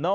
9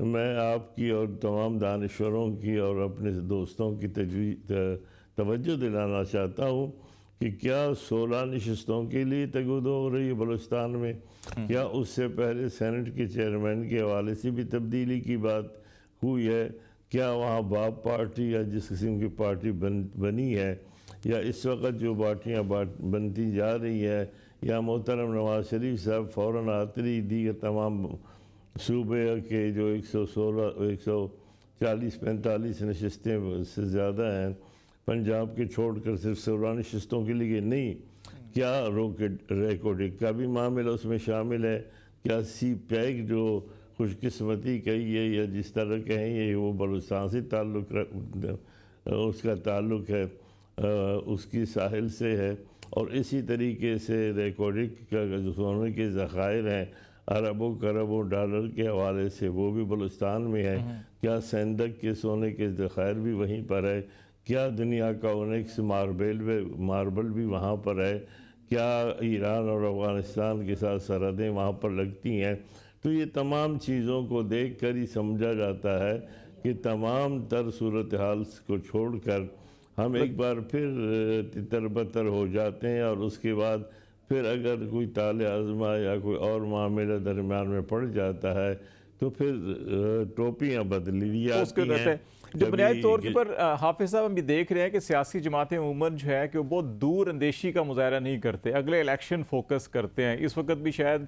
میں آپ کی اور تمام دانشوروں کی اور اپنے دوستوں کی توجہ دلانا چاہتا ہوں کہ کیا 16 نشستوں کے لیے تگودو ہو رہی ہے بلوچستان میں، کیا اس سے پہلے سینٹ کے چیئرمین کے حوالے سے بھی تبدیلی کی بات ہوئی ہے، کیا وہاں باب پارٹی یا جس قسم کی پارٹی بنی ہے، یا اس وقت جو پارٹیاں بنتی جا رہی ہے، یا محترم نواز شریف صاحب فوراً آتری دیگر تمام صوبے کے جو 140-145 نشستیں سے زیادہ ہیں پنجاب کے چھوڑ کر صرف 16 نشستوں کے لیے نہیں، کیا ریکارڈنگ کا بھی معاملہ اس میں شامل ہے، کیا سی پیک جو خوش قسمتی کہیے یا جس طرح کہیں یہ وہ بلوچستان سے اس کا تعلق ہے، اس کی ساحل سے ہے، اور اسی طریقے سے ریکارڈنگ کا جو سونے کے ذخائر ہیں اربوں کربوں ڈالر کے حوالے سے وہ بھی بلوچستان میں ہے، کیا سندھ کے سونے کے ذخائر بھی وہیں پر ہے، کیا دنیا کا اونیکس ماربل بھی وہاں پر ہے، کیا ایران اور افغانستان کے ساتھ سرحدیں وہاں پر لگتی ہیں، تو یہ تمام چیزوں کو دیکھ کر ہی سمجھا جاتا ہے کہ تمام تر صورتحال کو چھوڑ کر ہم ایک بار پھر تتر بتر ہو جاتے ہیں، اور اس کے بعد پھر اگر کوئی طال عزمہ یا کوئی اور معاملہ درمیان میں پڑ جاتا ہے تو پھر ٹوپیاں بدلی جاتی ہیں۔ جو بنیادی طور پر حافظ صاحب ہم بھی دیکھ رہے ہیں کہ سیاسی جماعتیں عموماً جو ہے کہ وہ بہت دور اندیشی کا مظاہرہ نہیں کرتے، اگلے الیکشن فوکس کرتے ہیں۔ اس وقت بھی شاید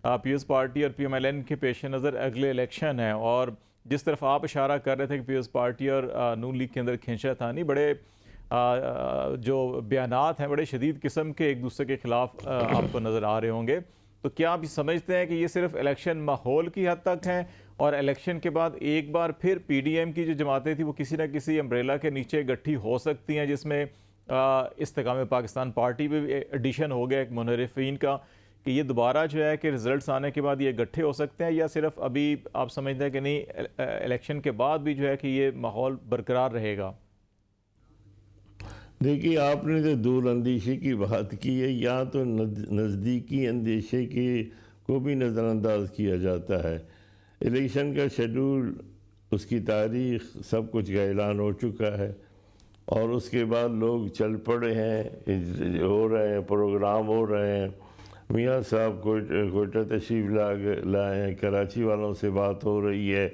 پیپلز پارٹی اور پی ایم ایل این کے پیش نظر اگلے الیکشن ہیں، اور جس طرف آپ اشارہ کر رہے تھے کہ پیپلز پارٹی اور نون لیگ کے اندر کھینچا تھا نہیں، بڑے جو بیانات ہیں بڑے شدید قسم کے ایک دوسرے کے خلاف آپ کو نظر آ رہے ہوں گے، تو کیا آپ سمجھتے ہیں کہ یہ صرف الیکشن ماحول کی حد تک ہیں، اور الیکشن کے بعد ایک بار پھر پی ڈی ایم کی جو جماعتیں تھیں وہ کسی نہ کسی امبریلا کے نیچے گٹھی ہو سکتی ہیں، جس میں استحکام پاکستان پارٹی بھی ایڈیشن ہو گیا ایک منحرفین کا، کہ یہ دوبارہ جو ہے کہ ریزلٹس آنے کے بعد یہ گٹھے ہو سکتے ہیں، یا صرف ابھی آپ سمجھتے ہیں کہ نہیں الیکشن کے بعد بھی جو ہے کہ یہ ماحول برقرار رہے گا؟ دیکھیے، آپ نے تو دور اندیشی کی بات کی ہے، یہاں تو نزدیکی اندیشے کو بھی نظر انداز کیا جاتا ہے۔ الیکشن کا شیڈول، اس کی تاریخ، سب کچھ کا اعلان ہو چکا ہے، اور اس کے بعد لوگ چل پڑے ہیں، ہو رہے ہیں، پروگرام ہو رہے ہیں۔ میاں صاحب کوئٹہ تشریف لائے ہیں، کراچی والوں سے بات ہو رہی ہے،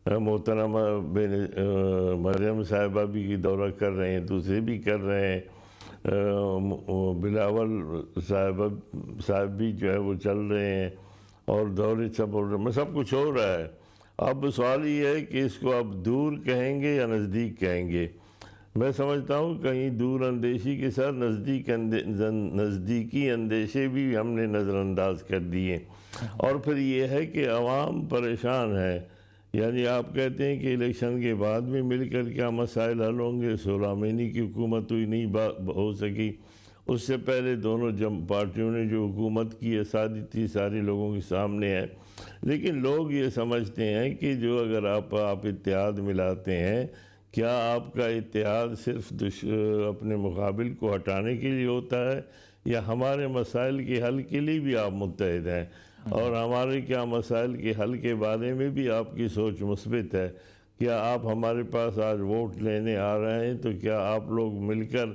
محترمہ مریم صاحبہ بھی دورہ کر رہے ہیں، دوسرے بھی کر رہے ہیں، بلاول صاحب بھی جو ہے وہ چل رہے ہیں، اور دورے سب کچھ ہو رہا ہے۔ اب سوال یہ ہے کہ اس کو آپ دور کہیں گے یا نزدیک کہیں گے۔ میں سمجھتا ہوں کہیں دور اندیشی کے ساتھ نزدیکی اندیشے بھی ہم نے نظر انداز کر دیے، اور پھر یہ ہے کہ عوام پریشان ہے۔ یعنی آپ کہتے ہیں کہ الیکشن کے بعد میں مل کر کیا مسائل حل ہوں گے، 16 مہینے کی حکومت ہوئی نہیں ہو سکی، اس سے پہلے دونوں پارٹیوں نے جو حکومت کی ہے سارے لوگوں کے سامنے ہے، لیکن لوگ یہ سمجھتے ہیں کہ جو اگر آپ اتحاد ملاتے ہیں، کیا آپ کا اتحاد صرف اپنے مقابل کو ہٹانے کے لیے ہوتا ہے، یا ہمارے مسائل کے حل کے لیے بھی آپ متحد ہیں، اور ہمارے کیا مسائل کے حل کے بارے میں بھی آپ کی سوچ مثبت ہے؟ کیا آپ ہمارے پاس آج ووٹ لینے آ رہے ہیں تو کیا آپ لوگ مل کر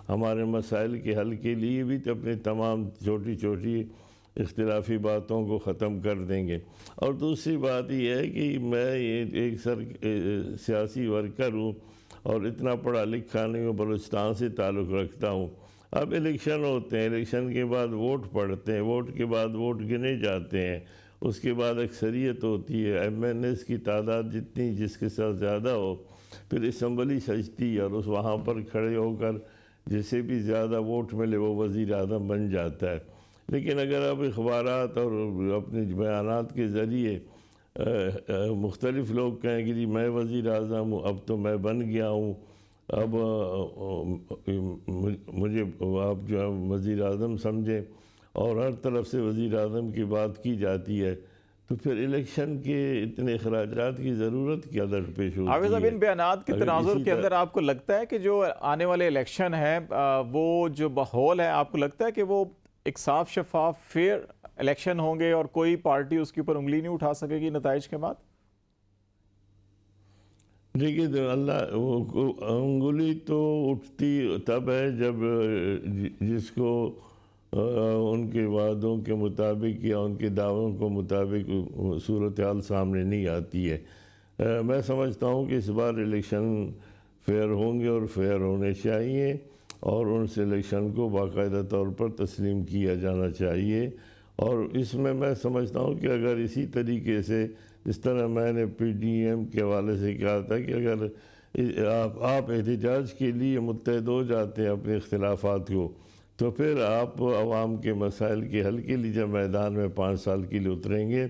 ہمارے مسائل کے حل کے لیے بھی اپنے تمام چھوٹی چھوٹی اختلافی باتوں کو ختم کر دیں گے؟ اور دوسری بات یہ ہے کہ میں ایک سیاسی ورکر ہوں، اور اتنا پڑھا لکھا نہیں ہوں، بلوچستان سے تعلق رکھتا ہوں۔ اب الیکشن ہوتے ہیں، الیکشن کے بعد ووٹ پڑتے ہیں، ووٹ کے بعد ووٹ گنے جاتے ہیں، اس کے بعد اکثریت ہوتی ہے، ایم این ایس کی تعداد جس کے ساتھ زیادہ ہو، پھر اسمبلی سجتی ہے، اور وہاں پر کھڑے ہو کر جسے بھی زیادہ ووٹ ملے وہ وزیر اعظم بن جاتا ہے۔ لیکن اگر آپ اخبارات اور اپنے بیانات کے ذریعے مختلف لوگ کہیں کہ جی میں وزیر اعظم ہوں، اب تو میں بن گیا ہوں، اب مجھے آپ جو ہے وزیر اعظم سمجھیں، اور ہر طرف سے وزیر اعظم کی بات کی جاتی ہے، تو پھر الیکشن کے اتنے اخراجات کی ضرورت کیا درپیش ہوتی ہے؟ حافظ صاحب، ان بیانات کی تناظر کے اندر آپ کو لگتا ہے کہ جو آنے والے الیکشن ہے وہ جو ماحول ہے، آپ کو لگتا ہے کہ وہ ایک صاف شفاف فیئر الیکشن ہوں گے اور کوئی پارٹی اس کے اوپر انگلی نہیں اٹھا سکے گی نتائج کے بعد؟ دیکھیے اللہ انگلی تو اٹھتی تب ہے جب جس کو ان کے وعدوں کے مطابق یا ان کے دعووں کو مطابق صورتحال سامنے نہیں آتی ہے۔ میں سمجھتا ہوں کہ اس بار الیکشن فیئر ہوں گے اور فیئر ہونے چاہیے، اور ان سے الیکشن کو باقاعدہ طور پر تسلیم کیا جانا چاہیے۔ اور اس میں سمجھتا ہوں کہ اگر اسی طریقے سے جس طرح میں نے پی ڈی ایم کے حوالے سے کہا تھا کہ اگر آپ احتجاج کے لیے متحد ہو جاتے ہیں اپنے اختلافات کو، تو پھر آپ عوام کے مسائل کے حل کے لیے جب میدان میں 5 سال کے لیے اتریں گے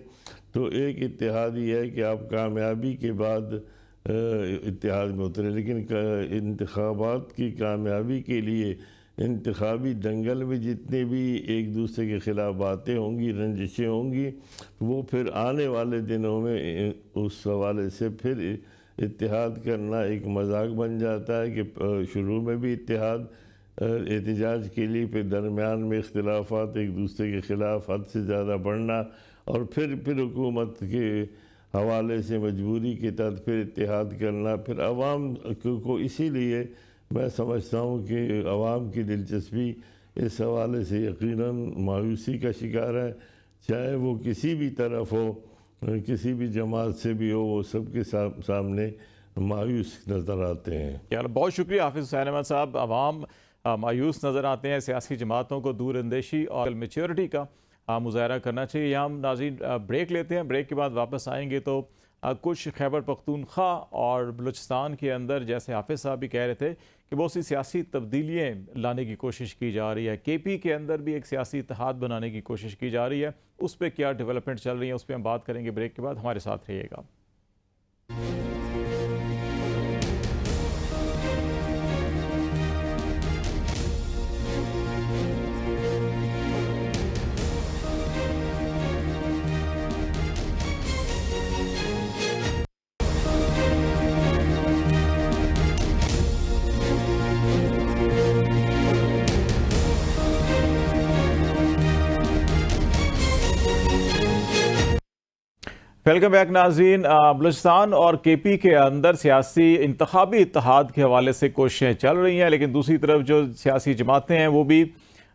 تو ایک اتحاد یہ ہے کہ آپ کامیابی کے بعد اتحاد میں اترے، لیکن انتخابات کی کامیابی کے لیے انتخابی دنگل میں جتنے بھی ایک دوسرے کے خلاف باتیں ہوں گی، رنجشیں ہوں گی، وہ پھر آنے والے دنوں میں اس حوالے سے پھر اتحاد کرنا ایک مذاق بن جاتا ہے کہ شروع میں بھی اتحاد احتجاج کے لیے، پھر درمیان میں اختلافات ایک دوسرے کے خلاف حد سے زیادہ بڑھنا، اور پھر حکومت کے حوالے سے مجبوری کے تحت پھر اتحاد کرنا۔ پھر عوام کو اسی لیے میں سمجھتا ہوں کہ عوام کی دلچسپی اس حوالے سے یقیناً مایوسی کا شکار ہے، چاہے وہ کسی بھی طرف ہو، کسی بھی جماعت سے بھی ہو، وہ سب کے سامنے مایوس نظر آتے ہیں۔ بہت شکریہ حافظ حسین احمد صاحب۔ عوام مایوس نظر آتے ہیں، سیاسی جماعتوں کو دور اندیشی اور میچورٹی کا مظاہرہ کرنا چاہیے۔ یہاں ہم ناظرین بریک لیتے ہیں، بریک کے بعد واپس آئیں گے تو کچھ خیبر پختونخوا اور بلوچستان کے اندر، جیسے حافظ صاحب بھی کہہ رہے تھے کہ بہت سی سیاسی تبدیلیاں لانے کی کوشش کی جا رہی ہے، کے پی کے اندر بھی ایک سیاسی اتحاد بنانے کی کوشش کی جا رہی ہے، اس پہ کیا ڈیولپمنٹ چل رہی ہیں اس پہ ہم بات کریں گے بریک کے بعد۔ ہمارے ساتھ رہیے گا۔ ویلکم بیک ناظرین۔ بلوچستان اور کے پی کے اندر سیاسی انتخابی اتحاد کے حوالے سے کوششیں چل رہی ہیں، لیکن دوسری طرف جو سیاسی جماعتیں ہیں وہ بھی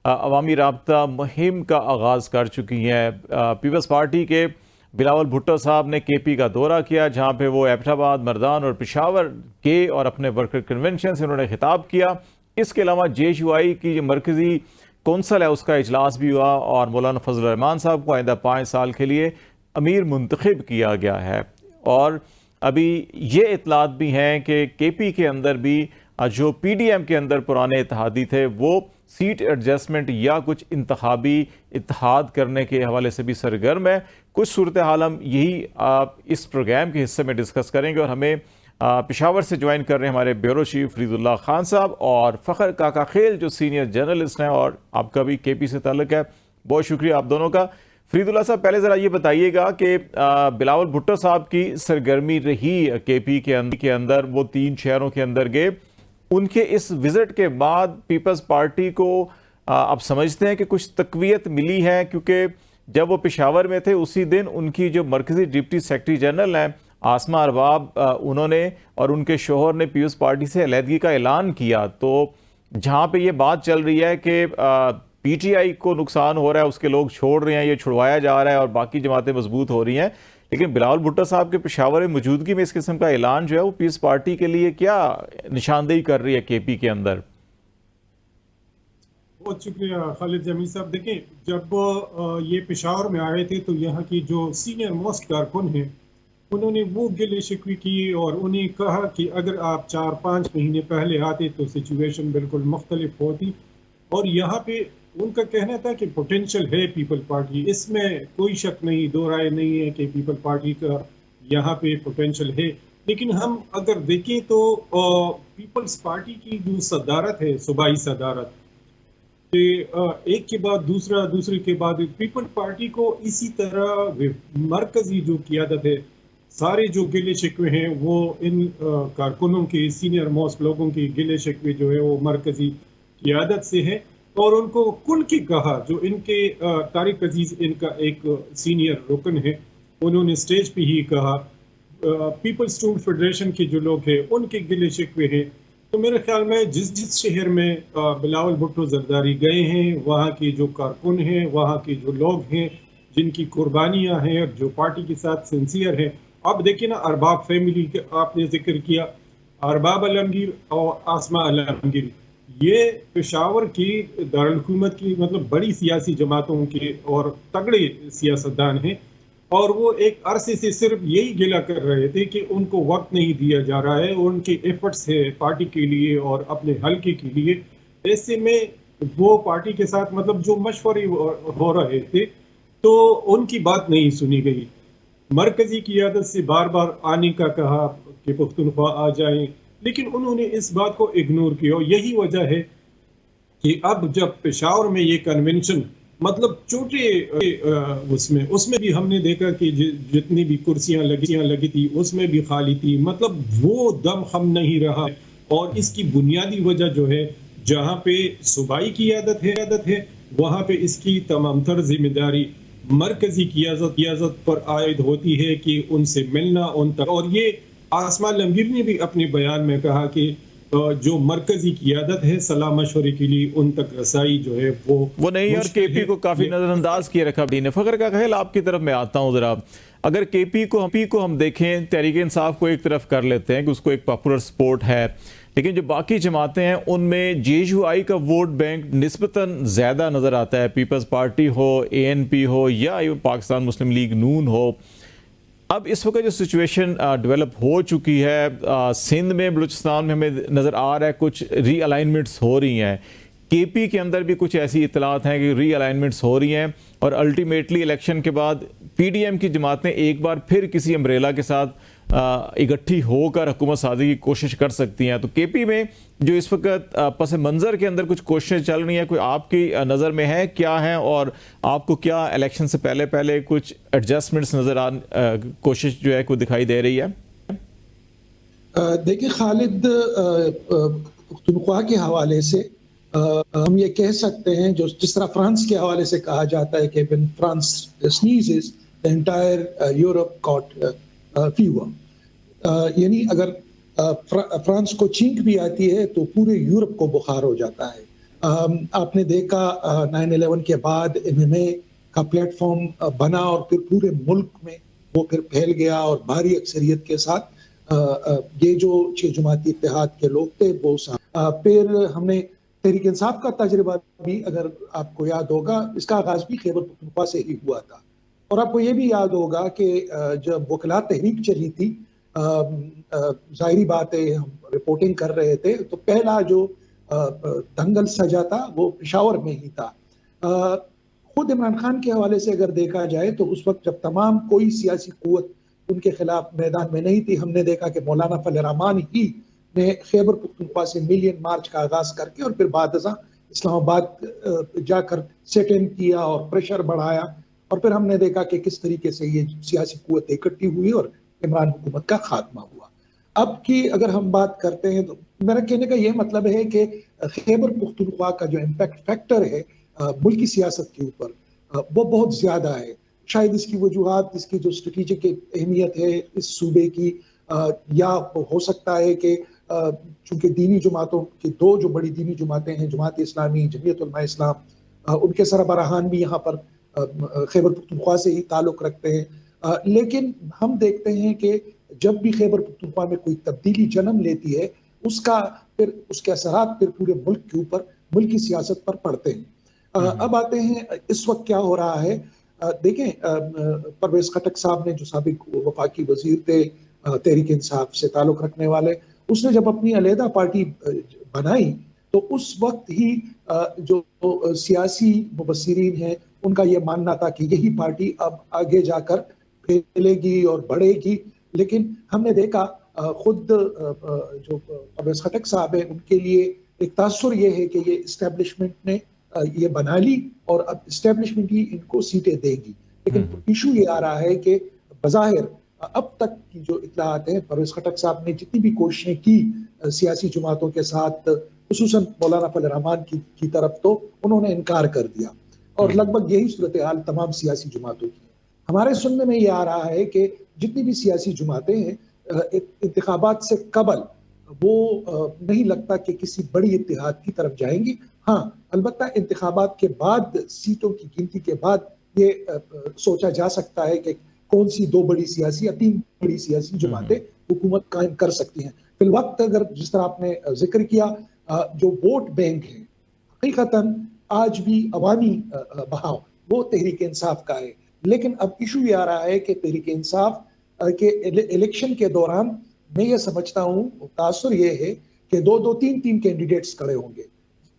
عوامی رابطہ مہم کا آغاز کر چکی ہیں۔ پیپلز پارٹی کے بلاول بھٹو صاحب نے کے پی کا دورہ کیا، جہاں پہ وہ ایبٹ آباد، مردان اور پشاور گئے اور اپنے ورکر کنونشن سے انہوں نے خطاب کیا۔ اس کے علاوہ جے ایچ یو آئی کی جو مرکزی کونسل ہے اس کا اجلاس بھی ہوا، اور مولانا فضل الرحمان صاحب کو آئندہ 5 سال کے لیے امیر منتخب کیا گیا ہے۔ اور ابھی یہ اطلاعات بھی ہیں کہ کے پی کے اندر بھی جو پی ڈی ایم کے اندر پرانے اتحادی تھے وہ سیٹ ایڈجسٹمنٹ یا کچھ انتخابی اتحاد کرنے کے حوالے سے بھی سرگرم ہے۔ کچھ صورتحال ہم یہی اس پروگرام کے حصے میں ڈسکس کریں گے، اور ہمیں پشاور سے جوائن کر رہے ہیں ہمارے بیورو چیف فرید اللہ خان صاحب اور فخر کاکا خیل جو سینئر جرنلسٹ ہیں، اور آپ کا بھی کے پی سے تعلق ہے۔ بہت شکریہ آپ دونوں کا۔ فرید اللہ صاحب، پہلے ذرا یہ بتائیے گا کہ بلاول بھٹو صاحب کی سرگرمی رہی کے پی کے اندر، وہ 3 شہروں کے اندر گئے، ان کے اس وزٹ کے بعد پیپلز پارٹی کو آپ سمجھتے ہیں کہ کچھ تقویت ملی ہے؟ کیونکہ جب وہ پشاور میں تھے اسی دن ان کی جو مرکزی ڈپٹی سیکرٹری جنرل ہیں آسمہ ارباب، انہوں نے اور ان کے شوہر نے پیپلز پارٹی سے علیحدگی کا اعلان کیا۔ تو جہاں پہ یہ بات چل رہی ہے کہ پی ٹی آئی کو نقصان ہو رہا ہے، اس کے لوگ چھوڑ رہے ہیں، یہ چھڑوایا جا رہا ہے اور باقی جماعتیں مضبوط ہو رہی ہیں، لیکن بلاول بھٹو صاحب کے پشاور میں موجودگی میں اس قسم کا اعلان جو ہے وہ پیپلز پارٹی کے لیے کیا نشاندہی کر رہی ہے کے پی کے اندر؟ بہت شکریہ خالد جمیل صاحب۔ دیکھیں، جب یہ پشاور میں آئے تھے تو یہاں کی جو سینئر موسٹ کارکن ہیں انہوں نے وہ گلے شکوے کی اور انہیں کہا کہ اگر آپ 4-5 مہینے پہلے آتے تو سچویشن بالکل مختلف ہوتی، اور یہاں پہ ان کا کہنا تھا کہ پوٹینشل ہے پیپل پارٹی، اس میں کوئی شک نہیں، دو رائے نہیں ہے کہ پیپل پارٹی کا یہاں پہ پوٹینشل ہے۔ لیکن ہم اگر دیکھیں تو پیپلز پارٹی کی جو صدارت ہے، صوبائی صدارت، ایک کے بعد دوسرا، دوسرے کے بعد پیپل پارٹی کو اسی طرح مرکزی جو قیادت ہے، سارے جو گلے شکوے ہیں وہ ان کارکنوں کے، سینئر موسٹ لوگوں کی گلے شکوے جو ہے وہ مرکزی قیادت سے ہے، اور ان کو کل کی کہا، جو ان کے طارق عزیز ان کا ایک سینئر رکن ہے، انہوں نے سٹیج پہ ہی کہا پیپل اسٹوڈنٹ فیڈریشن کے جو لوگ ہیں ان کے گلے شکوے ہیں. تو میرے خیال میں جس شہر میں بلاول بھٹو زرداری گئے ہیں وہاں کے جو کارکن ہیں وہاں کے جو لوگ ہیں جن کی قربانیاں ہیں اور جو پارٹی کے ساتھ سنسیئر ہیں. اب دیکھیں نا ارباب فیملی کے آپ نے ذکر کیا, ارباب عالمگیر اور آسمہ عالمگیر, یہ پشاور کی دارالحکومت کی مطلب بڑی سیاسی جماعتوں کے اور تگڑے سیاستدان ہیں, اور وہ ایک عرصے سے صرف یہی گلہ کر رہے تھے کہ ان کو وقت نہیں دیا جا رہا ہے, ان کے ایفرٹس ہے پارٹی کے لیے اور اپنے حلقے کے لیے. ایسے میں وہ پارٹی کے ساتھ مطلب جو مشورے ہو رہے تھے تو ان کی بات نہیں سنی گئی. مرکزی قیادت سے بار بار آنے کا کہا کہ پختونخوا آ جائیں, لیکن انہوں نے اس بات کو اگنور کیا. اور یہی وجہ ہے کہ اب جب پشاور میں یہ کنونشن مطلب چھوٹے اس میں بھی ہم نے دیکھا کہ جتنی بھی کرسیاں لگی تھی اس میں بھی خالی تھی, مطلب وہ دم خم نہیں رہا. اور اس کی بنیادی وجہ جو ہے جہاں پہ صوبائی قیادت ہے وہاں پہ اس کی تمام تر ذمہ داری مرکزی قیادت پر عائد ہوتی ہے کہ ان سے ملنا ان تک. اور یہ آسمہ عالمگیر نے بھی اپنے بیان میں کہا کہ جو مرکزی قیادت ہے صلاح مشورے کے لیے ان تک رسائی جو ہے وہ نہیں, اور کے پی کو کافی نظر انداز کیے رکھا. فخر کا خیال آپ کی طرف میں آتا ہوں ذرا. اگر کے پی کو ہم دیکھیں, تحریک انصاف کو ایک طرف کر لیتے ہیں کہ اس کو ایک پاپولر سپورٹ ہے, لیکن جو باقی جماعتیں ہیں ان میں جے ایچ یو آئی کا ووٹ بینک نسبتاً زیادہ نظر آتا ہے. پیپلز پارٹی ہو, اے این پی ہو یا پاکستان مسلم لیگ نون ہو. اب اس وقت جو سچویشن ڈیولپ ہو چکی ہے سندھ میں, بلوچستان میں ہمیں نظر آ رہا ہے کچھ ری الائنمنٹس ہو رہی ہیں. کے پی کے اندر بھی کچھ ایسی اطلاعات ہیں کہ ری الائنمنٹس ہو رہی ہیں, اور الٹیمیٹلی الیکشن کے بعد پی ڈی ایم کی جماعتیں ایک بار پھر کسی امبریلا کے ساتھ اکٹھی ہو کر حکومت سازی کی کوشش کر سکتی ہیں. تو کے پی میں جو اس وقت پس منظر کے اندر کچھ کوششیں چل رہی ہیں, کوئی آپ کی نظر میں ہے کیا ہیں, اور آپ کو کیا الیکشن سے پہلے کچھ ایڈجسٹمنٹس کوشش جو ہے کوئی دکھائی دے رہی ہے؟ دیکھیں خالد, پختونخوا کے حوالے سے ہم یہ کہہ سکتے ہیں جس طرح فرانس کے حوالے سے کہا جاتا ہے کہ when France sneezes the entire Europe caught fever. یعنی اگر فرانس کو چھینک بھی آتی ہے تو پورے یورپ کو بخار ہو جاتا ہے. آپ نے دیکھا 9/11 کے بعد MMA کا پلیٹ فارم بنا اور پھر پورے ملک میں وہ پھر پھیل گیا, اور بھاری اکثریت کے ساتھ یہ جو 6 جماعتی اتحاد کے لوگ تھے وہ پھر ہم نے تحریک انصاف کا تجربہ بھی, اگر آپ کو یاد ہوگا, اس کا آغاز بھی خیبر پختونخوا سے ہی ہوا تھا. اور آپ کو یہ بھی یاد ہوگا کہ جب وکلا تحریک چلی تھی, ظاہری بات ہے ہم رپورٹنگ کر رہے تھے, تو پہلا جو دنگل سجا تھا وہ پشاور میں ہی تھا. خود عمران خان کے حوالے سے اگر دیکھا جائے تو اس وقت جب تمام کوئی سیاسی قوت ان کے خلاف میدان میں نہیں تھی, ہم نے دیکھا کہ مولانا فضل الرحمان ہی نے خیبر پختونخوا سے ملین مارچ کا آغاز کر کے اور پھر بعد ازاں اسلام آباد جا کر سیٹ ان کیا اور پریشر بڑھایا, اور پھر ہم نے دیکھا کہ کس طریقے سے یہ سیاسی قوت اکٹھی ہوئی اور عمران حکومت کا خاتمہ ہوا. اب کی اگر ہم بات کرتے ہیں تو میرا کہنے کا یہ مطلب ہے کہ خیبر پختونخوا کا جو امپیکٹ فیکٹر ہے ملکی سیاست کے اوپر وہ بہت زیادہ ہے. شاید اس کی وجوہات, اس کی جو اسٹریٹجک اہمیت ہے اس صوبے کی, یا ہو سکتا ہے کہ چونکہ دینی جماعتوں کی 2 جو بڑی دینی جماعتیں ہیں, جماعت اسلامی, جمعیت علماء اسلام, ان کے سربراہان بھی یہاں پر خیبر پختونخوا سے ہی تعلق رکھتے ہیں. لیکن ہم دیکھتے ہیں کہ جب بھی خیبر پختونخوا میں کوئی تبدیلی جنم لیتی ہے اس کے اثرات پھر پورے ملک کے اوپر, ملکی سیاست پر پڑتے ہیں. اب آتے ہیں اس وقت کیا ہو رہا ہے. دیکھیں پرویز خٹک صاحب نے جو سابق وفاقی وزیر تھے تحریک انصاف سے تعلق رکھنے والے, اس نے جب اپنی علیحدہ پارٹی بنائی تو اس وقت ہی جو سیاسی مبصرین ہیں ان کا یہ ماننا تھا کہ یہی پارٹی اب آگے جا کر پھیلے گی اور بڑھے گی. لیکن ہم نے دیکھا خود جو پرویز خٹک صاحب ہیں ان کے لیے ایک تاثر یہ ہے کہ یہ اسٹیبلشمنٹ نے یہ بنا لی اور اب اسٹیبلشمنٹ ہی ان کو سیٹیں دے گی. لیکن ایشو یہ آ رہا ہے کہ بظاہر اب تک کی جو اطلاعات ہیں, پرویز خٹک صاحب نے جتنی بھی کوششیں کی سیاسی جماعتوں کے ساتھ, خصوصاً مولانا فضل الرحمان کی طرف, تو انہوں نے انکار کر دیا, اور لگ بھگ یہی صورتحال تمام سیاسی جماعتوں کی. ہمارے سننے میں یہ آ رہا ہے کہ جتنی بھی سیاسی جماعتیں ہیں انتخابات سے قبل وہ نہیں لگتا کہ کسی بڑی اتحاد کی طرف جائیں گی. ہاں البتہ انتخابات کے بعد سیٹوں کی گنتی کے بعد یہ سوچا جا سکتا ہے کہ کون سی 2 بڑی سیاسی یا 3 بڑی سیاسی جماعتیں حکومت قائم کر سکتی ہیں. فی الوقت اگر جس طرح آپ نے ذکر کیا جو ووٹ بینک ہے حقیقتاً آج بھی عوامی بہاؤ وہ تحریک انصاف کا ہے. لیکن اب ایشو یہ آ رہا ہے کہ تحریک انصاف کے الیکشن کے دوران میں یہ سمجھتا ہوں تاثر یہ ہے کہ 2 3 کینڈیڈیٹس کھڑے ہوں گے.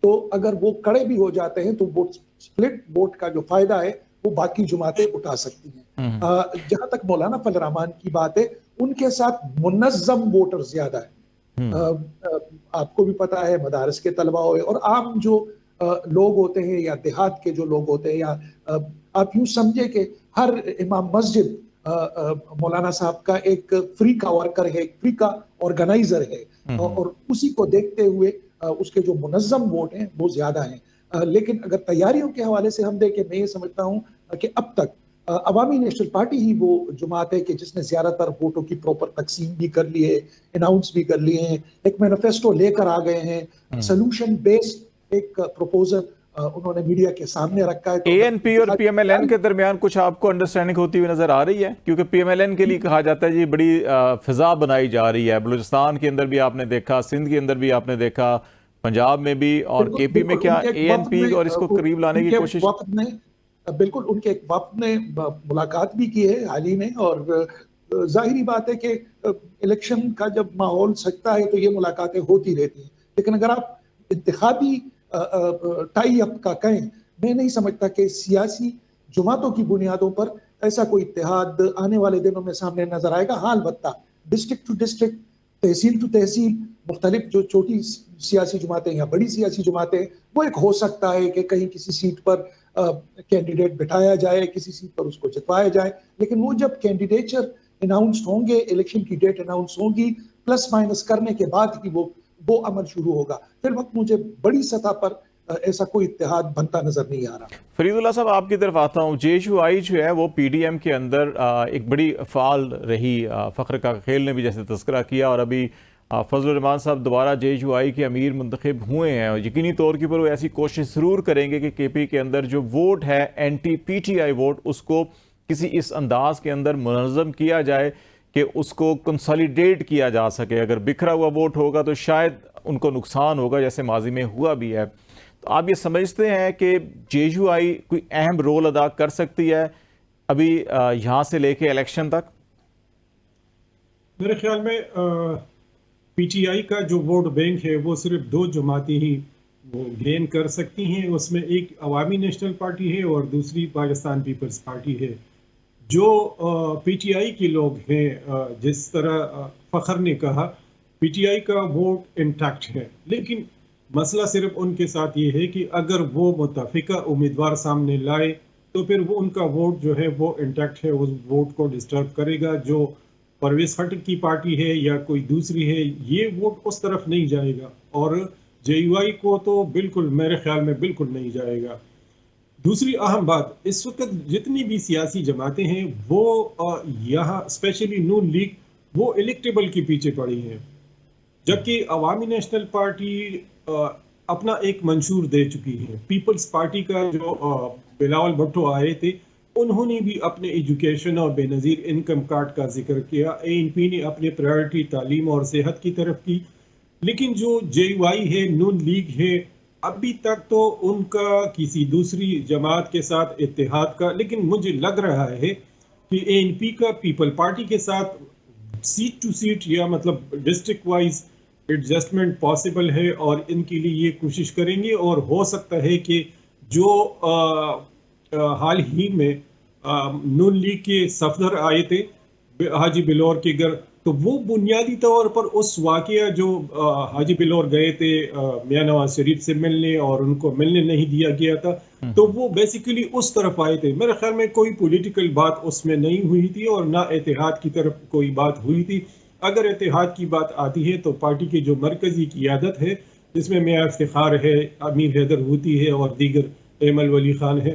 تو اگر وہ کڑے بھی ہو جاتے ہیں تو ووٹ سپلٹ ووٹ کا جو فائدہ ہے وہ باقی جماعتیں اٹھا سکتی ہیں. جہاں تک مولانا فضل الرحمان کی بات ہے ان کے ساتھ منظم ووٹر زیادہ ہے. آپ کو بھی پتا ہے مدارس کے طلبہ ہوئے اور عام جو لوگ ہوتے ہیں یا دیہات کے جو لوگ ہوتے ہیں یا آپ یوں سمجھے کہ ہر امام مسجد مولانا صاحب کا ایک فریقہ ورکر ہے, ایک فریقہ آرگنائزر ہے اور اسی کو دیکھتے ہوئے اس کے جو منظم ووٹ ہیں وہ زیادہ ہیں. لیکن اگر تیاریوں کے حوالے سے ہم دیکھیں میں یہ سمجھتا ہوں کہ اب تک عوامی نیشنل پارٹی ہی وہ جماعت ہے کہ جس نے زیادہ تر ووٹوں کی پراپر تقسیم بھی کر لی ہے, اناؤنس بھی کر لیے ہیں, ایک مینیفیسٹو لے کر آ گئے ہیں, سولوشن بیسڈ ایک پروپوزل انہوں نے میڈیا کے سامنے رکھا ہے. اے این پی اور پی ایم ایل این کے درمیان کچھ آپ کو انڈرسٹینڈنگ ہوتی ہوئی نظر آ رہی ہے؟ کیونکہ پی ایم ایل این کے لیے کہا جاتا ہے جی بڑی فضا بنائی جا رہی ہے, بلوچستان کے اندر بھی آپ نے دیکھا, سندھ کے اندر بھی آپ نے دیکھا, پنجاب میں بھی اور کے پی میں. کیا اے این پی اور اس کو قریب لانے کی کوشش؟ بالکل ان کے ایک وفد نے ملاقات بھی کی ہے حال ہی میں اور ظاہری بات ہے کہ الیکشن کا جب ماحول سجتا ہے تو یہ ملاقاتیں ہوتی رہتی ہیں. لیکن اگر آپ انتخابی ٹائی اپ کا کہیں, میں نہیں سمجھتا کہ سیاسی جماعتوں کی بنیادوں پر ایسا کوئی اتحاد آنے والے دنوں میں سامنے نظر آئے گا. ہاں البتہ ڈسٹرکٹ ٹو ڈسٹرکٹ, تحصیل ٹو تحصیل مختلف جو چھوٹی سیاسی جماعتیں یا بڑی سیاسی جماعتیں وہ ایک ہو سکتا ہے کہ کہیں کسی سیٹ پر کینڈیڈیٹ بٹھایا جائے, کسی سیٹ پر اس کو جتوایا جائے. لیکن وہ جب کینڈیڈیچر اناؤنس ہوں گے, الیکشن کی ڈیٹ اناؤنس ہوگی, پلس مائنس کرنے کے بعد ہی وہ عمل شروع ہوگا. فی الوقت مجھے بڑی سطح پر ایسا کوئی اتحاد بنتا نظر نہیں آ رہا. فرید اللہ صاحب آپ کی طرف آتا ہوں. جے یو آئی جو ہے وہ پی ڈی ایم کے اندر ایک بڑی فعال رہی. فخر کاکا خیل نے بھی جیسے تذکرہ کیا اور ابھی فضل الرحمان صاحب دوبارہ جے یو آئی کے امیر منتخب ہوئے ہیں اور یقینی طور کے اوپر وہ ایسی کوشش ضرور کریں گے کہ کے پی کے اندر جو ووٹ ہے anti P T I vote اس کو کسی اس انداز کے اندر منظم کیا جائے کہ اس کو کنسالیڈیٹ کیا جا سکے. اگر بکھرا ہوا ووٹ ہوگا تو شاید ان کو نقصان ہوگا جیسے ماضی میں ہوا بھی ہے. تو آپ یہ سمجھتے ہیں کہ جے یو آئی کوئی اہم رول ادا کر سکتی ہے ابھی یہاں سے لے کے الیکشن تک؟ میرے خیال میں پی ٹی آئی کا جو ووٹ بینک ہے وہ صرف 2 جماعتیں ہی وہ گین کر سکتی ہیں. اس میں ایک عوامی نیشنل پارٹی ہے اور دوسری پاکستان پیپلز پارٹی ہے. جو پی ٹی آئی کے لوگ ہیں, جس طرح فخر نے کہا, پی ٹی آئی کا ووٹ انٹیکٹ ہے, لیکن مسئلہ صرف ان کے ساتھ یہ ہے کہ اگر وہ متفقہ امیدوار سامنے لائے تو پھر وہ ان کا ووٹ جو ہے وہ انٹیکٹ ہے, اس ووٹ کو ڈسٹرب کرے گا. جو پرویز خٹک کی پارٹی ہے یا کوئی دوسری ہے یہ ووٹ اس طرف نہیں جائے گا اور جے یو آئی کو تو بالکل میرے خیال میں بالکل نہیں جائے گا. دوسری اہم بات, اس وقت جتنی بھی سیاسی جماعتیں ہیں وہ یہاں اسپیشلی نون لیگ وہ الیکٹیبل کے پیچھے پڑی ہیں, جبکہ عوامی نیشنل پارٹی اپنا ایک منشور دے چکی ہے. پیپلز پارٹی کا جو بلاول بھٹو آئے تھے انہوں نے بھی اپنے ایجوکیشن اور بے نظیر انکم کارڈ کا ذکر کیا. اے این پی نے اپنے پرائیورٹی تعلیم اور صحت کی طرف کی. لیکن جو جے یو آئی ہے, نون لیگ ہے, ابھی تک تو ان کا کسی دوسری جماعت کے ساتھ اتحاد کا, لیکن مجھے لگ رہا ہے کہ اے این پی کا پیپل پارٹی کے ساتھ سیٹ ٹو سیٹ یا مطلب ڈسٹرکٹ وائز ایڈجسٹمنٹ پاسبل ہے اور ان کے لیے یہ کوشش کریں گے. اور ہو سکتا ہے کہ جو حال ہی میں نون لیگ کے صفدر آئے تھے حاجی بلور کے گھر, تو وہ بنیادی طور پر اس واقعہ جو حاجی بلور گئے تھے میاں نواز شریف سے ملنے اور ان کو ملنے نہیں دیا گیا تھا, تو وہ بیسیکلی اس طرف آئے تھے. میرے خیال میں کوئی پولیٹیکل بات اس میں نہیں ہوئی تھی اور نہ اتحاد کی طرف کوئی بات ہوئی تھی. اگر اتحاد کی بات آتی ہے تو پارٹی کی جو مرکزی قیادت ہے جس میں میاں افتخار ہے, امیر حیدر ہوتی ہے اور دیگر ایمل ولی خان ہے,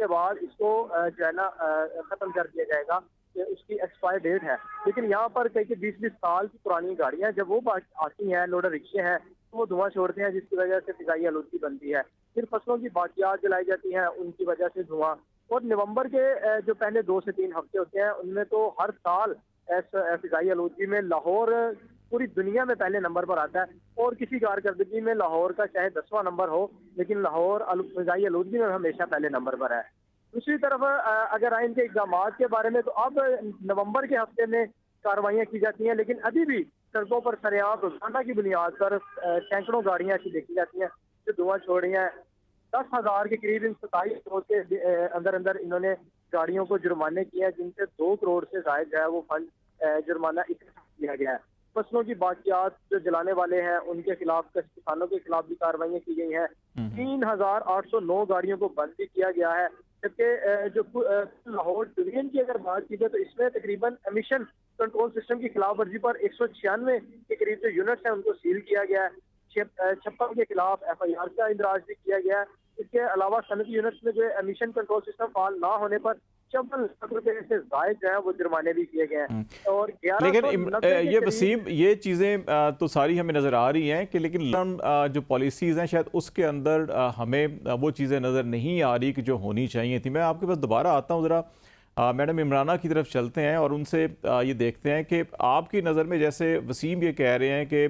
کے بعد اس کو جو ہے نا ختم کر دیا جائے گا کہ اس کی ایکسپائر ڈیٹ ہے. لیکن یہاں پر کئی 20 سال کی پرانی گاڑیاں جب وہ آتی ہیں، لوڈر رکشے ہیں، تو وہ دھواں چھوڑتے ہیں جس کی وجہ سے فضائی آلودگی بنتی ہے. پھر فصلوں کی باقیات جلائی جاتی ہیں، ان کی وجہ سے دھواں. اور نومبر کے جو پہلے 2 سے 3 ہفتے ہوتے ہیں ان میں تو ہر سال فضائی آلودگی میں لاہور پوری دنیا میں پہلے نمبر پر آتا ہے. اور کسی کارکردگی میں لاہور کا چاہے 10واں نمبر ہو، لیکن لاہور فضائی آلودگی میں ہمیشہ پہلے نمبر پر ہے. دوسری طرف اگر آئین کے اقدامات کے بارے میں، تو اب نومبر کے ہفتے میں کاروائیاں کی جاتی ہیں، لیکن ابھی بھی سڑکوں پر سریعام روزانہ کی بنیاد پر سینکڑوں گاڑیاں ایسی دیکھی جاتی ہیں جو دھواں چھوڑ رہی ہیں. 10,000 کے قریب ان 27 روز کے اندر انہوں نے گاڑیوں کو جرمانے کیے ہیں، جن سے 2 کروڑ سے زائد جو ہے وہ فنڈ جرمانہ اکٹھا کیا گیا ہے. فصلوں کی باقیات جو جلانے والے ہیں ان کے خلاف، کسانوں کے خلاف بھی کارروائیاں کی گئی ہیں. 3,809 گاڑیوں کو بند بھی کیا گیا ہے. جبکہ جو لاہور ڈویژن کی اگر بات کی جائے تو اس میں تقریباً ایمیشن کنٹرول سسٹم کی خلاف ورزی پر 196 کے قریب جو یونٹس ہیں ان کو سیل کیا گیا ہے. 56 کے خلاف FIR کا اندراج بھی کیا گیا ہے. اس کے علاوہ صنعتی یونٹس میں جو ایمیشن کنٹرول سسٹم فعال نہ ہونے پر 54 لاکھ روپے سے زائد جو ہے وہ جرمانے بھی کیے گئے ہیں. اور لیکن 1190 یہ وسیم، یہ چیزیں تو ساری ہمیں نظر آ رہی ہیں کہ لیکن جو پالیسیز ہیں شاید اس کے اندر ہمیں وہ چیزیں نظر نہیں آ رہی کہ جو ہونی چاہیے تھی. میں آپ کے پاس دوبارہ آتا ہوں، ذرا میڈم عمرانہ کی طرف چلتے ہیں اور ان سے یہ دیکھتے ہیں کہ آپ کی نظر میں، جیسے وسیم یہ کہہ رہے ہیں کہ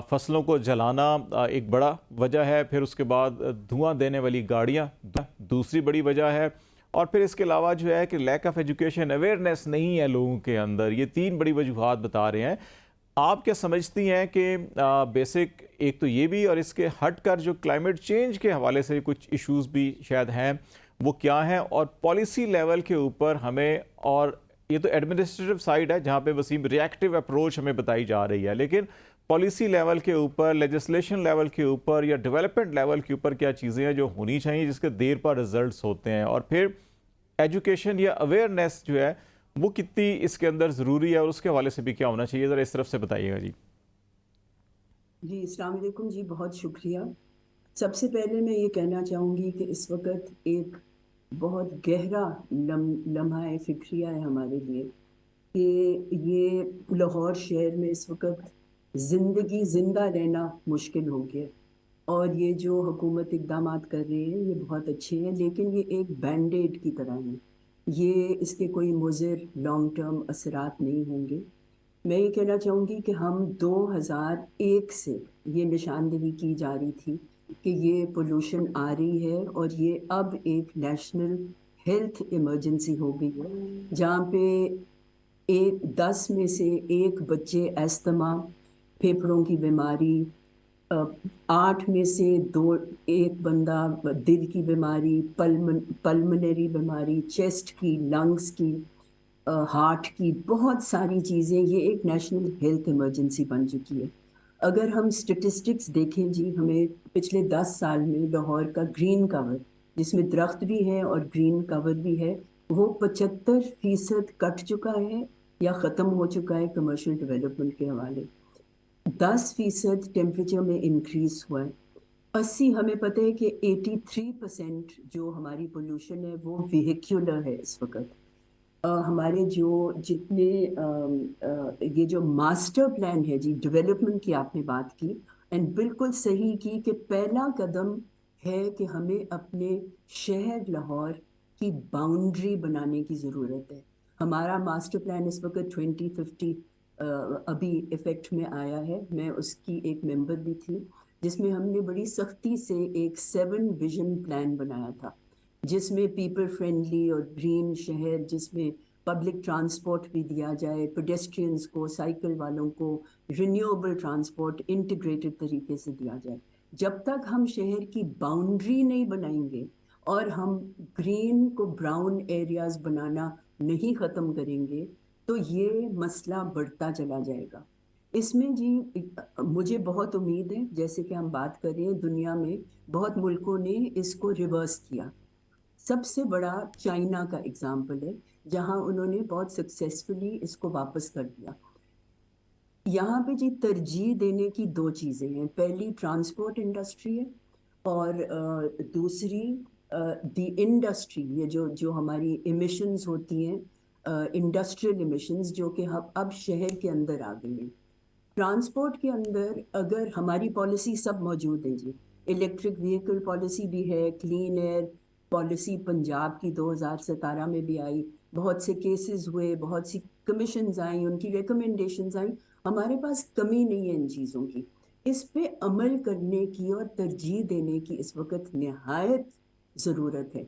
فصلوں کو جلانا ایک بڑا وجہ ہے، پھر اس کے بعد دھواں دینے والی گاڑیاں دوسری بڑی وجہ ہے، اور پھر اس کے علاوہ جو ہے کہ لیک آف ایجوکیشن، اویئرنیس نہیں ہے لوگوں کے اندر. یہ 3 بڑی وجوہات بتا رہے ہیں. آپ کیا سمجھتی ہیں کہ بیسک ایک تو یہ بھی، اور اس کے ہٹ کر جو کلائمیٹ چینج کے حوالے سے کچھ ایشوز بھی شاید ہیں، وہ کیا ہیں؟ اور پالیسی لیول کے اوپر ہمیں، اور یہ تو ایڈمنسٹریٹو سائیڈ ہے جہاں پہ وسیم ریئیکٹیو اپروچ ہمیں بتائی جا رہی ہے، لیکن پالیسی لیول کے اوپر، لیجسلیشن لیول کے اوپر یا ڈیولپمنٹ لیول کے اوپر کیا چیزیں ہیں جو ہونی چاہیے جس کے دیر پر ریزلٹس ہوتے ہیں؟ اور پھر ایجوکیشن یا اویئرنیس جو ہے وہ کتنی اس کے اندر ضروری ہے، اور اس کے حوالے سے بھی کیا ہونا چاہیے؟ ذرا اس طرف سے بتائیے گا. جی السلام علیکم. جی بہت شکریہ. سب سے پہلے میں یہ کہنا چاہوں گی کہ اس وقت ایک بہت گہرا لمحہ فکریہ ہے ہمارے لیے کہ یہ لاہور شہر میں اس وقت زندہ رہنا مشکل ہو گیا. اور یہ جو حکومت اقدامات کر رہے ہیں یہ بہت اچھے ہیں، لیکن یہ ایک بینڈ-ایڈ کی طرح ہیں. یہ اس کے کوئی مضر لانگ ٹرم اثرات نہیں ہوں گے. میں یہ کہنا چاہوں گی کہ ہم 2001 سے یہ نشاندہی کی جا رہی تھی کہ یہ پولوشن آ رہی ہے، اور یہ اب ایک نیشنل ہیلتھ ایمرجنسی ہو گئی ہے، جہاں پہ 10 میں سے 1 بچے ایستھما، پھیپھڑوں کی بیماری، 8 میں سے 1 بندہ دل کی بیماری، پلمنری بیماری، چیسٹ کی، لنگز کی، ہارٹ کی، بہت ساری چیزیں. یہ ایک نیشنل ہیلتھ ایمرجنسی بن چکی ہے. اگر ہم سٹیٹسٹکس دیکھیں جی، ہمیں پچھلے 10 سال میں لاہور کا گرین کور، جس میں درخت بھی ہے اور گرین کور بھی ہے، وہ 75% کٹ چکا ہے یا ختم ہو چکا ہے کمرشل ڈیولپمنٹ کے حوالے. 10% ٹیمپریچر میں انکریز ہوا ہے. 80 ہمیں پتہ ہے کہ 83% جو ہماری پولوشن ہے وہ ویہیکولر ہے اس وقت. ہمارے جتنے یہ جو ماسٹر پلان ہے جی ڈیولپمنٹ کی آپ نے بات کی، اینڈ بالکل صحیح کی کہ پہلا قدم ہے کہ ہمیں اپنے شہر لاہور کی باؤنڈری بنانے کی ضرورت ہے. ہمارا ماسٹر پلان اس وقت 2050 ابھی ایفیکٹ میں آیا ہے. میں اس کی ایک ممبر بھی تھی، جس میں ہم نے بڑی سختی سے ایک 7 ویژن پلان بنایا تھا، جس میں پیپل فرینڈلی اور گرین شہر، جس میں پبلک ٹرانسپورٹ بھی دیا جائے، پیڈسٹرینز کو، سائیکل والوں کو، رینیویبل ٹرانسپورٹ انٹیگریٹڈ طریقے سے دیا جائے. جب تک ہم شہر کی باؤنڈری نہیں بنائیں گے اور ہم گرین کو براؤن ایریاز بنانا نہیں ختم کریں گے تو یہ مسئلہ بڑھتا چلا جائے گا. اس میں جی مجھے بہت امید ہے، جیسے کہ ہم بات کر رہے ہیں دنیا میں بہت ملکوں نے اس کو ریورس کیا. سب سے بڑا چائنا کا اگزامپل ہے، جہاں انہوں نے بہت سکسیسفلی اس کو واپس کر دیا. یہاں پہ جی ترجیح دینے کی 2 چیزیں ہیں. پہلی ٹرانسپورٹ انڈسٹری ہے، اور دوسری دی انڈسٹری، یہ جو ہماری ایمیشنز ہوتی ہیں، انڈسٹریل ایمیشنز، جو کہ اب شہر کے اندر آ گئی ہیں. ٹرانسپورٹ کے اندر اگر ہماری پالیسی سب موجود ہے جی، الیکٹرک وہیکل پالیسی بھی ہے، کلین ایئر پالیسی پنجاب کی 2017 میں بھی آئی، بہت سے کیسز ہوئے، بہت سی کمیشنز آئیں، ان کی ریکمنڈیشنز آئیں. ہمارے پاس کمی نہیں ہے ان چیزوں کی. اس پہ عمل کرنے کی اور ترجیح دینے کی اس وقت نہایت ضرورت ہے.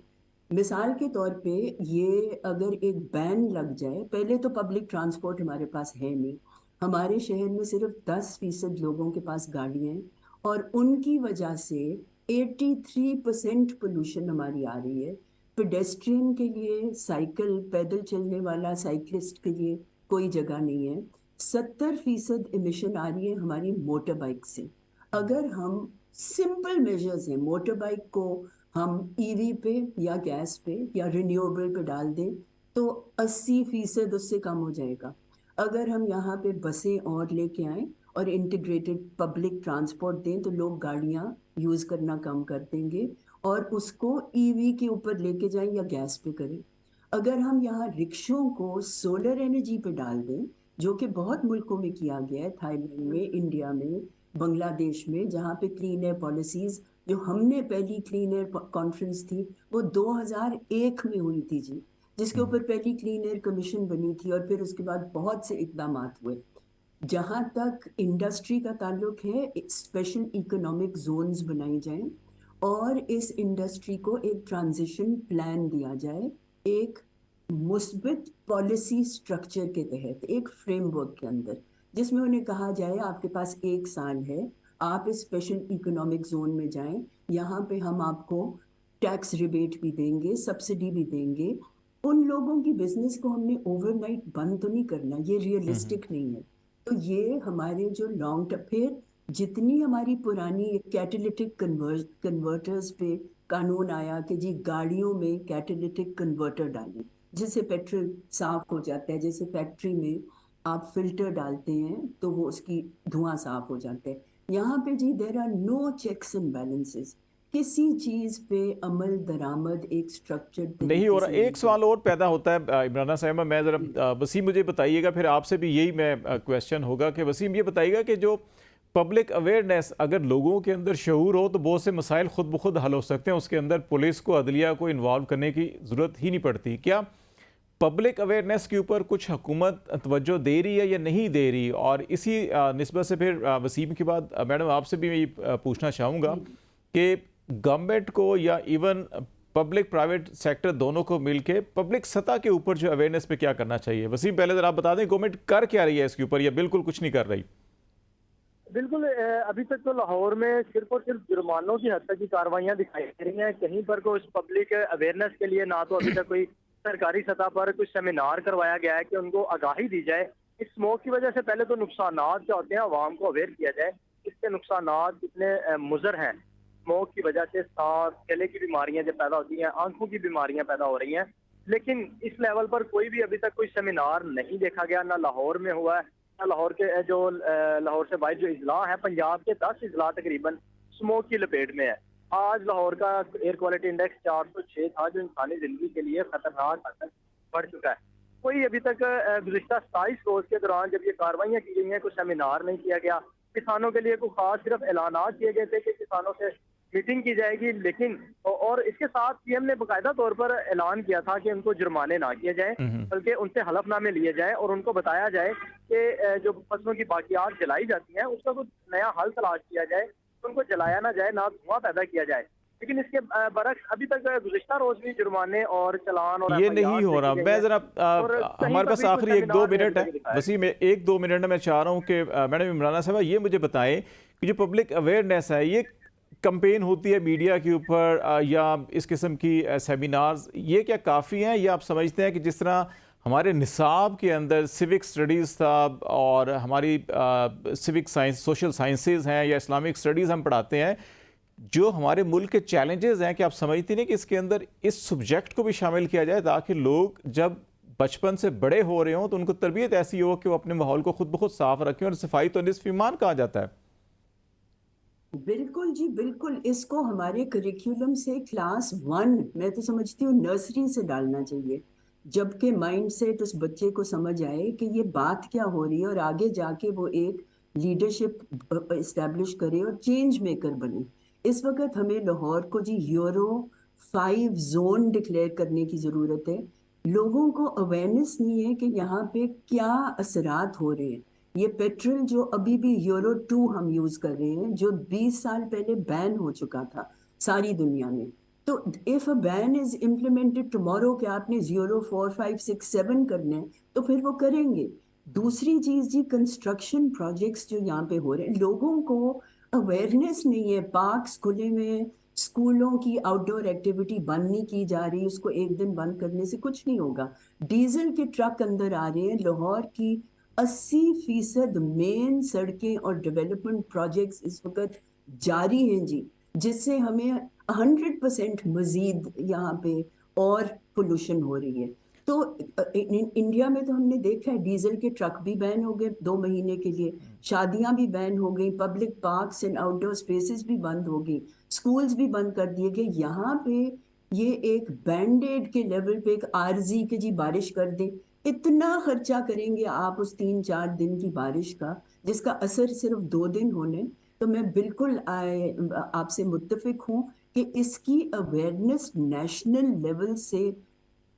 مثال کے طور پہ یہ اگر ایک بین لگ جائے، پہلے تو پبلک ٹرانسپورٹ ہمارے پاس ہے نہیں، ہمارے شہر میں صرف 10% لوگوں کے پاس گاڑیاں ہیں، اور ان کی وجہ سے 83% پولوشن ہماری آ رہی ہے. پیڈیسٹرین کے لیے، سائیکل پیدل چلنے والا سائیکلسٹ کے لیے کوئی جگہ نہیں ہے. 70% ایمیشن آ رہی ہے ہماری موٹر بائک سے. اگر ہم سمپل میجرز ہیں، موٹر بائک کو ہم ای وی پہ یا گیس پہ یا رینیویبل پہ ڈال دیں تو 80% اس سے کم ہو جائے گا. اگر ہم یہاں پہ بسیں اور لے کے آئیں اور انٹیگریٹڈ پبلک ٹرانسپورٹ دیں تو لوگ گاڑیاں یوز کرنا کم کر دیں گے اور اس کو ای وی کے اوپر لے کے جائیں یا گیس پہ کریں. اگر ہم یہاں رکشوں کو سولر انرجی پہ ڈال دیں، جو کہ بہت ملکوں میں کیا گیا ہے، تھائی لینڈ میں، انڈیا میں، بنگلہ دیش میں، جہاں پہ کلین ایئر پالیسیز، جو ہم نے پہلی کلین ایئر کانفرنس تھی وہ 2001 میں ہوئی تھی جی، جس کے اوپر پہلی کلین ایئر کمیشن بنی تھی، اور پھر اس کے بعد بہت سے اقدامات ہوئے. جہاں تک انڈسٹری کا تعلق ہے، اسپیشل اکنامک زونز بنائی جائیں اور اس انڈسٹری کو ایک ٹرانزیشن پلان دیا جائے، ایک مثبت پالیسی سٹرکچر کے تحت، ایک فریم ورک کے اندر، جس میں انہیں کہا جائے آپ کے پاس 1 سال ہے، آپ اس اسپیشل اکنامک زون میں جائیں، یہاں پہ ہم آپ کو ٹیکس ریبیٹ بھی دیں گے، سبسڈی بھی دیں گے. ان لوگوں کی بزنس کو ہم نے اوور نائٹ بند تو نہیں کرنا، یہ ریئلسٹک نہیں ہے. تو یہ ہمارے جو لانگ ٹرم، پھر جتنی ہماری پرانی کیٹلیٹک کنورٹرز پہ قانون آیا کہ جی گاڑیوں میں کیٹلیٹک کنورٹر ڈالیں جس سے پیٹرول صاف ہو جاتا ہے، جیسے فیکٹری میں آپ فلٹر ڈالتے ہیں تو وہ اس کی دھواں صاف ہو جاتا ہے. یہاں پہ جی there are no checks and balances, کسی چیز پہ عمل درآمد ایک سٹرکچرڈ نہیں ہو رہا. ایک سوال اور پیدا ہوتا ہے عمرانہ صاحبہ، میں ذرا وسیم مجھے بتائیے گا، پھر آپ سے بھی یہی میں کویسچن ہوگا کہ وسیم یہ بتائیے گا کہ جو پبلک اویئرنیس، اگر لوگوں کے اندر شعور ہو تو بہت سے مسائل خود بخود حل ہو سکتے ہیں، اس کے اندر پولیس کو، عدلیہ کو انوالو کرنے کی ضرورت ہی نہیں پڑتی. کیا پبلک اویئرنیس کے اوپر کچھ حکومت توجہ دے رہی ہے یا نہیں دے رہی؟ اور اسی نسبت سے پھر وسیم کے بعد میڈم آپ سے بھی میں پوچھنا چاہوں گا کہ گورنمنٹ کو یا ایون پبلک پرائیویٹ سیکٹر دونوں کو مل کے پبلک سطح کے اوپر جو اویئرنیس پہ کیا کرنا چاہیے؟ وسیم پہلے ذرا آپ بتا دیں گورنمنٹ کر کیا رہی ہے اس کے اوپر، یا بالکل کچھ نہیں کر رہی؟ بالکل، ابھی تک تو لاہور میں صرف اور صرف جرمانوں کی حد تک کی کارروائیاں دکھائی دے رہی ہیں. کہیں پر کوئی اس پبلک اویئرنیس کے لیے نہ تو ابھی تک کوئی سرکاری سطح پر کچھ سیمینار کروایا گیا ہے کہ ان کو آگاہی دی جائے. اس اسموک کی وجہ سے پہلے تو نقصانات کیا ہوتے ہیں عوام کو اویئر کیا جائے، اس کے نقصانات کتنے مضر ہیں. اسموک کی وجہ سے سانس، گلے کی بیماریاں جو پیدا ہوتی ہیں، آنکھوں کی بیماریاں پیدا ہو رہی ہیں، لیکن اس لیول پر کوئی بھی ابھی تک کوئی سیمینار نہیں دیکھا گیا، نہ لاہور میں ہوا ہے، نہ لاہور کے جو لاہور سے باہر جو اضلاع ہیں، پنجاب کے 10 اضلاع تقریباً اسموک کی لپیٹ میں ہے. آج لاہور کا ایئر کوالٹی انڈیکس 406 تھا، جو انسانی زندگی کے لیے خطرناک حد تک بڑھ چکا ہے. کوئی ابھی تک گزشتہ 27 روز کے دوران جب یہ کارروائیاں کی گئی ہیں، کوئی سیمینار نہیں کیا گیا. کسانوں کے لیے کوئی خاص صرف اعلانات کیے گئے تھے کہ کسانوں سے میٹنگ کی جائے گی، لیکن اور اس کے ساتھ پی ایم نے باقاعدہ طور پر اعلان کیا تھا کہ ان کو جرمانے نہ کیے جائیں، بلکہ ان سے حلف نامے لیے جائیں اور ان کو بتایا جائے کہ جو فصلوں کی باقیات جلائی جاتی ہیں اس کا کوئی نیا حل تلاش کیا جائے، ان کو جلایا نہ جائے، نہ دھواں پیدا کیا جائے. لیکن اس کے برعکس ابھی تک گزشتہ روز بھی جرمانے اور چلان اور یہ نہیں ہو رہا. میں ذرا ہمارے پاس آخری 1-2 منٹ ہے وسیم، 1-2 منٹ میں چاہ رہا ہوں کہ میڈم عمرانہ صاحبہ یہ مجھے بتائیں کہ جو پبلک اویئرنیس ہے، یہ کمپین ہوتی ہے میڈیا کے اوپر یا اس قسم کی سیمینارز، یہ کیا کافی ہیں یا آپ سمجھتے ہیں کہ جس طرح ہمارے نصاب کے اندر سیوک سٹڈیز تھا اور ہماری سیوک سائنس، سوشل سائنسز ہیں یا اسلامک سٹڈیز ہم پڑھاتے ہیں، جو ہمارے ملک کے چیلنجز ہیں، کہ آپ سمجھتی نہیں کہ اس کے اندر اس سبجیکٹ کو بھی شامل کیا جائے تاکہ لوگ جب بچپن سے بڑے ہو رہے ہوں تو ان کو تربیت ایسی ہو کہ وہ اپنے ماحول کو خود بخود صاف رکھیں، اور صفائی تو نصف ایمان کہا جاتا ہے. بالکل جی بالکل، اس کو ہمارے کریکولم سے کلاس 1 میں تو سمجھتی ہوں نرسری سے ڈالنا چاہیے، جبکہ مائنڈ سیٹ اس بچے کو سمجھ آئے کہ یہ بات کیا ہو رہی ہے اور آگے جا کے وہ ایک لیڈرشپ اسٹیبلش کرے اور چینج میکر بنے۔ اس وقت ہمیں لاہور کو جی یورو 5 زون ڈکلیئر کرنے کی ضرورت ہے۔ لوگوں کو اویئرنیس نہیں ہے کہ یہاں پہ کیا اثرات ہو رہے ہیں۔ یہ پیٹرول جو ابھی بھی یورو 2 ہم یوز کر رہے ہیں، جو 20 سال پہلے بین ہو چکا تھا ساری دنیا میں، تو if a ban is implemented tomorrow کہ آپ نے یورو 4 5 6 7 کرنا ہے تو پھر وہ کریں گے۔ دوسری چیز جی کنسٹرکشن پروجیکٹس جو یہاں پہ ہو رہے ہیں، لوگوں کو اویئرنیس نہیں ہے۔ پارکس کھلے میں، اسکولوں کی آؤٹ ڈور ایکٹیویٹی بند نہیں کی جا رہی، اس کو ایک دن بند کرنے سے کچھ نہیں ہوگا۔ ڈیزل کے ٹرک اندر آ رہے ہیں، لاہور کی 80% مین سڑکیں اور ڈیولپمنٹ پروجیکٹس اس وقت جاری ہیں جی، جس سے ہمیں 100% مزید یہاں پہ اور پولوشن ہو رہی ہے۔ تو انڈیا میں تو ہم نے دیکھا ہے ڈیزل کے ٹرک بھی بین ہو گئے 2 مہینے کے لیے، شادیاں بھی بین ہو گئی، public parks and out door spaces بھی بند ہو گئی، اسکولز بھی بند کر دیے گئے۔ یہاں پہ یہ ایک بینڈ ایڈ کے لیول پہ ایک عارضی کہ جی بارش کر دیں، اتنا خرچہ کریں گے آپ اس 3-4 دن کی بارش کا، جس کا اثر صرف 2 دن ہونے۔ تو میں بالکل آپ سے متفق ہوں کہ اس کی اویئرنیس نیشنل لیول سے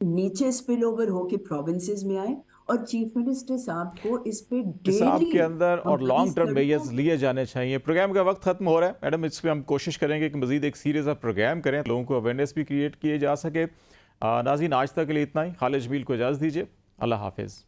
نیچے اسپل اوور ہو کے پروونسز میں آئے، اور چیف منسٹر صاحب کو اس پہ حساب ڈیلی کے اندر اور لانگ ٹرم میجرز لیے جانے چاہیے۔ پروگرام کا وقت ختم ہو رہا ہے میڈم، اس پہ ہم کوشش کریں گے کہ مزید ایک سیریز آف پروگرام کریں، لوگوں کو اویئرنیس بھی کریٹ کیے جا سکے۔ ناظرین آج تک کے لیے اتنا ہی، خالد جمیل کو اجازت دیجیے، اللہ حافظ۔